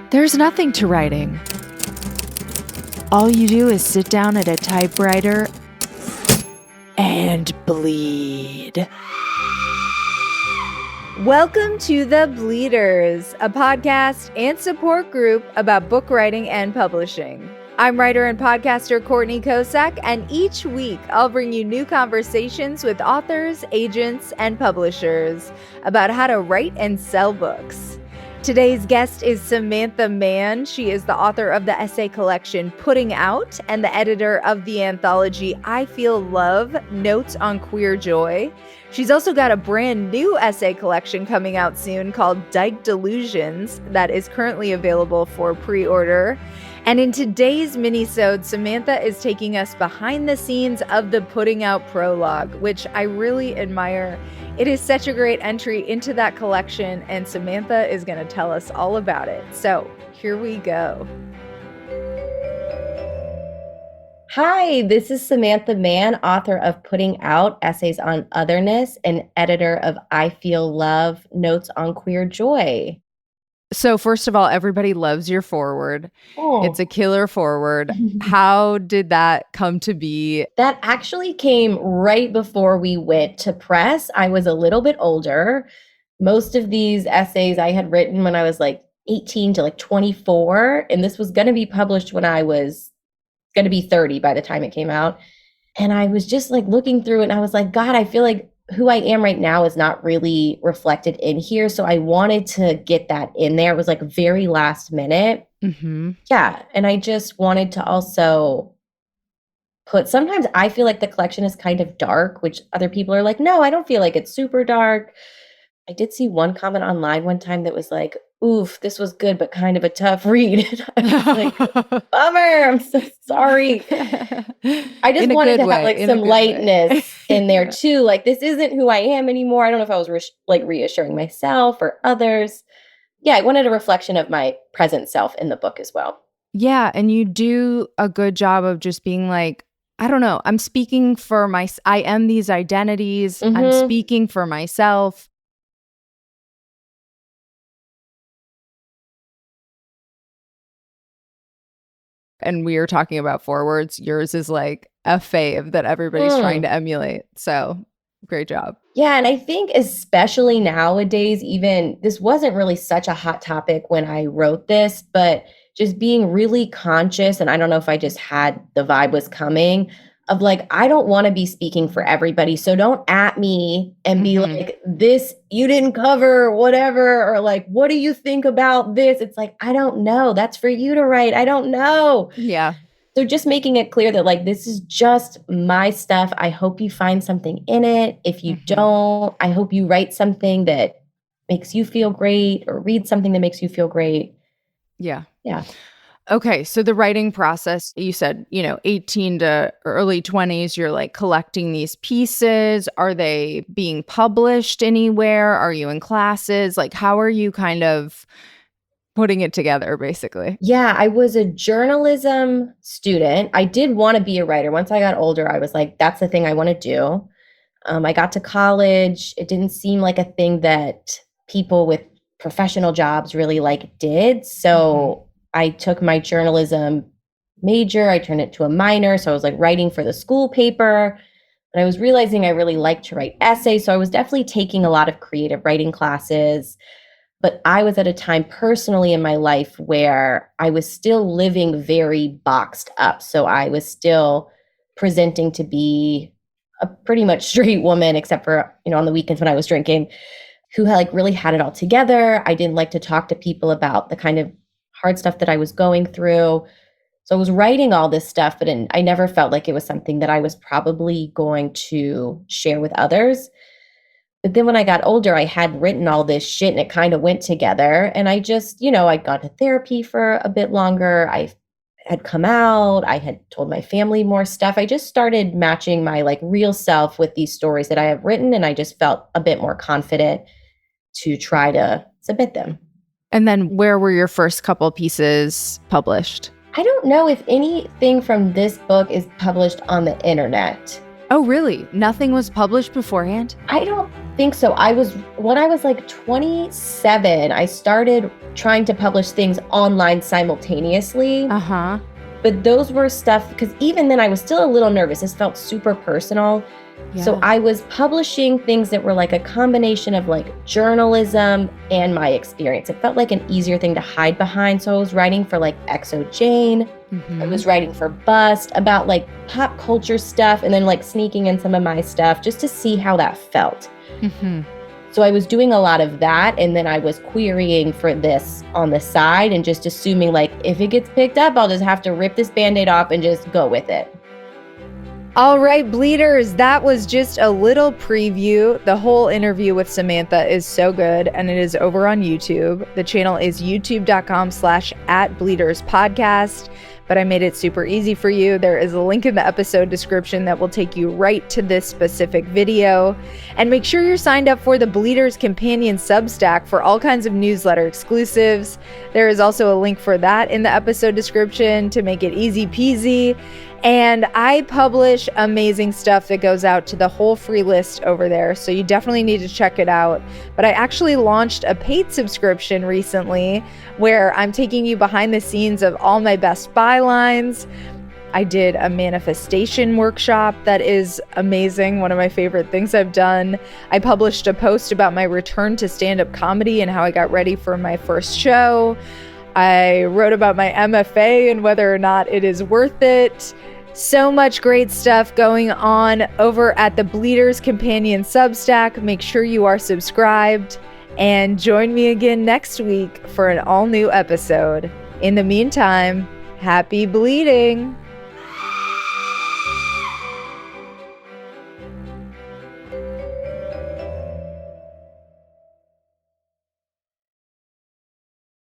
There's nothing to writing. All you do is sit down at a typewriter and bleed. Welcome to The Bleeders, a podcast and support group about book writing and publishing. I'm writer and podcaster Courtney Kosak, and each week I'll bring you new conversations with authors, agents, and publishers about how to write and sell books. Today's guest is Samantha Mann. She is the author of the essay collection Putting Out and the editor of the anthology I Feel Love, Notes on Queer Joy. She's also got a brand new essay collection coming out soon called Dyke Delusions that is currently available for pre-order. And in today's minisode, Samantha is taking us behind the scenes of the Putting Out prologue, which I really admire. It is such a great entry into that collection, and Samantha is going to tell us all about it. So here we go. Hi, this is Samantha Mann, author of Putting Out, Essays on Otherness, and editor of I Feel Love, Notes on Queer Joy. So first of all, everybody loves your foreword. Oh. It's a killer foreword. How did that come to be? That actually came right before we went to press. I was a little bit older. Most of these essays I had written when I was like 18 to like 24, and this was going to be published when I was going to be 30 by the time it came out. And I was just like looking through it, and I was like, God, I feel like who I am right now is not really reflected in here. So I wanted to get that in there. It was like very last minute. Mm-hmm. Yeah. And I just wanted to also sometimes I feel like the collection is kind of dark, which other people are like, no, I don't feel like it's super dark. I did see one comment online one time that was like, oof, this was good, but kind of a tough read. I was like, bummer, I'm so sorry. I just wanted to have like some lightness in there too. Like, this isn't who I am anymore. I don't know if I was reassuring myself or others. Yeah, I wanted a reflection of my present self in the book as well. Yeah, and you do a good job of just being like, I don't know, I'm speaking for I am these identities. Mm-hmm. I'm speaking for myself. And we are talking about forewords. Yours is like a fave that everybody's trying to emulate. So great job. Yeah. And I think especially nowadays, even this wasn't really such a hot topic when I wrote this, but just being really conscious. And I don't know if I just had the vibe was coming of like, I don't want to be speaking for everybody. So don't at me and be like, this, you didn't cover whatever, or like, what do you think about this? It's like, I don't know. That's for you to write. I don't know. Yeah. So just making it clear that like, this is just my stuff. I hope you find something in it. If you don't, I hope you write something that makes you feel great or read something that makes you feel great. Yeah. Yeah. Okay, so the writing process, you said, 18 to early 20s, you're like collecting these pieces. Are they being published anywhere? Are you in classes? Like, how are you kind of putting it together, basically? Yeah, I was a journalism student. I did want to be a writer. Once I got older, I was like, that's the thing I want to do. I got to college. It didn't seem like a thing that people with professional jobs really did. So I took my journalism major, I turned it to a minor. So I was like writing for the school paper, but I was realizing I really liked to write essays. So I was definitely taking a lot of creative writing classes, but I was at a time personally in my life where I was still living very boxed up. So I was still presenting to be a pretty much straight woman, except for, on the weekends when I was drinking, who had really had it all together. I didn't like to talk to people about the kind of hard stuff that I was going through. So I was writing all this stuff, but I never felt like it was something that I was probably going to share with others. But then when I got older, I had written all this shit and it kind of went together. And I just, I'd gone to therapy for a bit longer. I had come out. I had told my family more stuff. I just started matching my real self with these stories that I have written. And I just felt a bit more confident to try to submit them. And then where were your first couple pieces published? I don't know if anything from this book is published on the internet. Oh, really? Nothing was published beforehand? I don't think so. When I was like 27, I started trying to publish things online simultaneously. Uh-huh. But those were stuff, because even then I was still a little nervous. This felt super personal. So Yeah. I was publishing things that were like a combination of like journalism and my experience. It felt like an easier thing to hide behind. So I was writing for like Exo Jane. I was writing for Bust about like pop culture stuff, and then like sneaking in some of my stuff just to see how that felt. Mm-hmm. So I was doing a lot of that, and then I was querying for this on the side and just assuming like if it gets picked up, I'll just have to rip this Band-Aid off and just go with it. All right, Bleeders, that was just a little preview. The whole interview with Samantha is so good, and it is over on YouTube. The channel is youtube.com/@bleederspodcast, but I made it super easy for you. There is a link in the episode description that will take you right to this specific video. And make sure you're signed up for the Bleeders Companion Substack for all kinds of newsletter exclusives. There is also a link for that in the episode description to make it easy peasy. And I publish amazing stuff that goes out to the whole free list over there, so you definitely need to check it out. But I actually launched a paid subscription recently where I'm taking you behind the scenes of all my best bylines. I did a manifestation workshop that is amazing, one of my favorite things I've done. I published a post about my return to stand-up comedy and how I got ready for my first show. I wrote about my MFA and whether or not it is worth it. So much great stuff going on over at the Bleeders Companion Substack. Make sure you are subscribed and join me again next week for an all-new episode. In the meantime, happy bleeding!